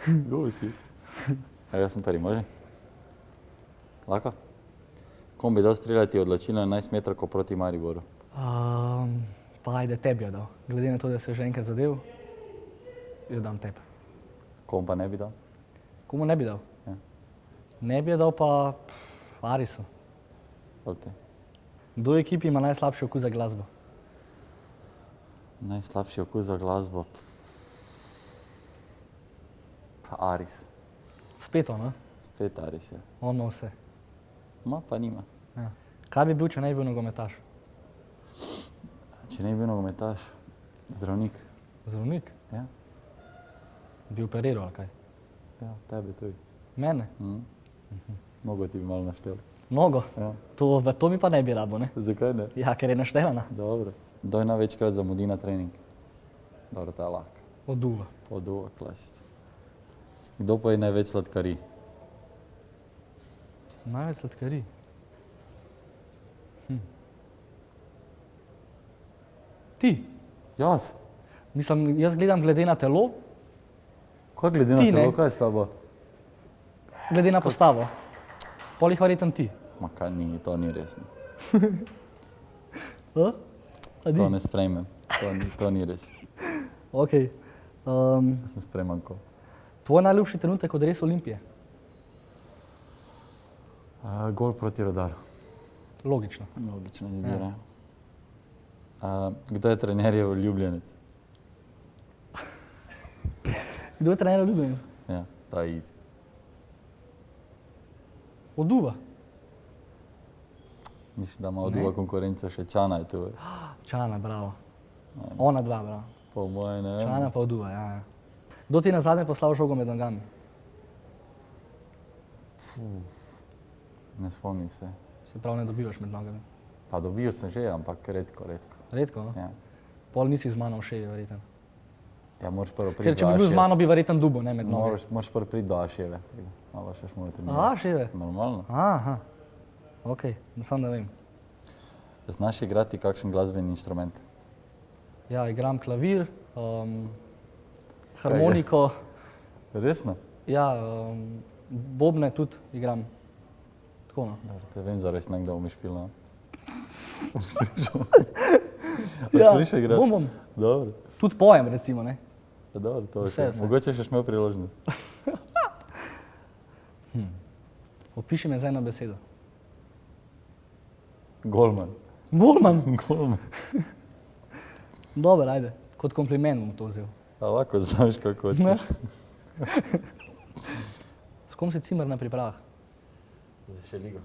Zgubi si. Jaz sem prvi, može? Lako? Kom bi dal streljati odločilno 11 metrov proti Mariboru? Pa ajde, tebi jo dal. Glede na to, da se že enkrat zadev, jo dam tebi. Kom pa ne bi dal? Komu ne bi dal? Ja. Ne bi jo dal pa Arisu. Ok. Kdo v ekipi ima najslabši okus za glasbo? Najslabši okus za glasbo? Pa Aris. Spet on, ne? Spet Aris je. On ima vse. Ma pa nima. Ja. Kaj bi bil, če ne bi bil nogometaš? Če ne bi bil nogometaš, zdravnik. Zdravnik? Ja. Bi operiral ali kaj? Ja, tebe tudi. Mene? Nogo ti bi malo naštel. Nogo? Ja. To mi pa ne bi rabo, ne? Zakaj ne? Ja, ker je naštelana. Dobro. Kdo je največkrat zamudi na trening? Dobro, ta je lahko. Oduva. Oduva, klasič. Kdo pa je največ sladkari? Največ sladkari? Ti? Jaz? Mislim, jaz gledam glede na telo, Kaj glede na Ti ne. telo, kaj je s tabo? glede na postavo. Pol jih verjetno ti. Ma kaj ni, to ni resno. Adi? To ne sprejmem. To ni res. Ok. Če sem spreman ko. Tvoj najljubši trenutek od res Olimpije? Gol proti Rudarju. Logično. Logična izbira. Kdo je trenerjev ljubljenec? Kdo je trener ljubljen? Ja, ta je easy. Oduva. Mislim, da ima Oduva konkurenca še Čana je tu. Čana, bravo. Ona dva, bravo. Po moje ne vem. Čana pa Oduva, ja. Kdo ti je nazadnje poslal žogo med nogami? Ne spomnim se. Se pravi, ne dobivaš med nogami. Pa dobil sem že, ampak redko. Redko, no? Ja. Pol nisi z mano v ševi, verjetno. Ja, moraš prvo priti Ker če bi bil z mano, bi verjetno dubo, ne med noge. Moraš prvo priti do Aševe. Malo še šmo trenirati. Aha, ševe. Normalno. Aha. Ok, sam da vem. Znaš igrati kakšen glasbeni inštrument? Ja, igram klavir, harmoniko, Resno? ja, bobne tudi igram. Tako, no. Dobro, te vem zares nekdo umiš film. Ja, Hočeš še igrati? bom. Dobro. Tudi pojem, recimo, ne. Ja, dobro, to je Vse, še. vse. Mogoče še imel priložnost. Opiši me z eno besedo. Golman. Golman. Golman. Dobro, ajde. Kot kompliment bom to vzel. A lahko znaš, kako Ne. hočeš. S kom si Cimer na pripravah? Za še ligo.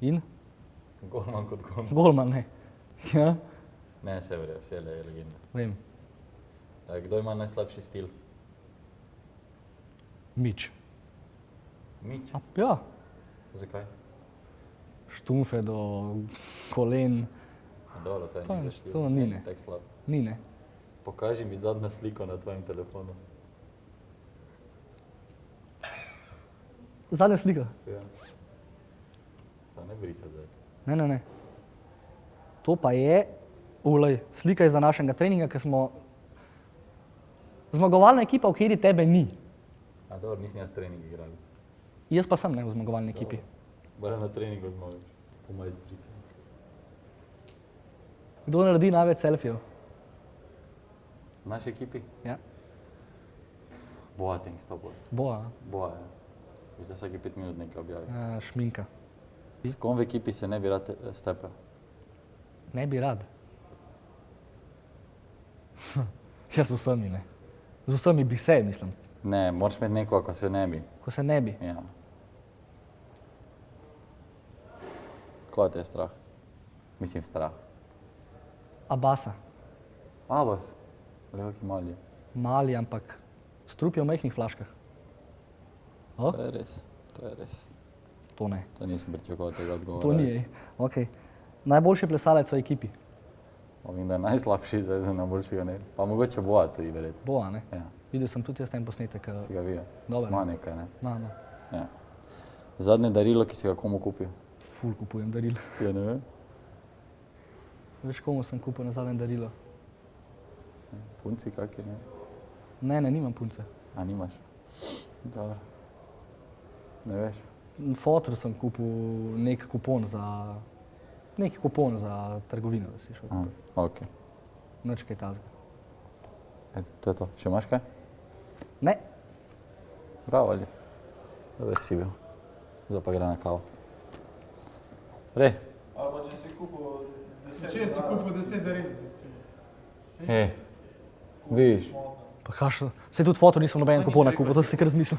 In? Golman kot golman. Golman, ne. Ja, Ne, se verja, Šele je legenda. vem. Kdo ima najslabši stil? Mič. Mič. Ja, Zakaj? štumfe do kolen. Dobro, to je Pa, ni za stil. to ni, ne. Tako slab. Ni, ne. Pokaži mi zadnjo sliko na tvojem telefonu. Zadnja slika. Ja. Samo ne brisa zdaj. Ne. To pa je, slika iz današnjega treninga, ker smo zmagovalna ekipa, v kateri tebe ni. A dobro, nisem jaz trening igralec. Jaz pa sem ne v zmagovalni ekipi. Bara na treningu zmagaš. Po mojem izbrisanju. Kdo naredi največ selfijev? V naši ekipi? Ja. Boateng 100%. Boa, Boja, ja. Že vsake 5 minut nekaj objavi. šminka. S kom v ekipi se ne bi rad stepel? Ne bi rad. Jaz z vsemi, ne. Z vsemi bi se, mislim. Ne, moraš imeti nekoga, ko se ne bi. Ko se ne bi. Ja. Koga te je strah? Mislim strah. Abasa. Abbas. Levaki mali. Mali, ampak strup je v majhnih flaškah. O? To je res. To je res. To ne. To nisem pričakoval tega odgovora. To ni, res. ej. Ok. Najboljši plesalec v ekipi? Vem, da je najslabši, zdaj za najboljšega ne. Pa mogoče Boa tudi verjetno. Boa, ne? Ja, Videl sem tudi jaz ten posnetek. si ga videl. Dober, Ma ne? nekaj, ne. Ma. Ja. Zadnje darilo, ki si ga komu kupil? Ful kupujem daril. Ja, ne vem. Veš, komu sem kupil na zadnje darilo? Punci kakšni, ne? Ne, nimam punce. A nimaš? Dobro. Ne veš? Fotru sem kupil neki kupon za trgovino, da si šel. Ok. Nič kaj tazga. To je to. Še imaš kaj? Ne, Bravo, Ali. Dober si bil. Zdaj pa gre na kavo. Rej, Ali pa če si kupil 10 Če si kupil 10 daril, recimo. vidiš. pa kašno. Saj tudi foto nisem noben kupona kupil, to si kar zmislil.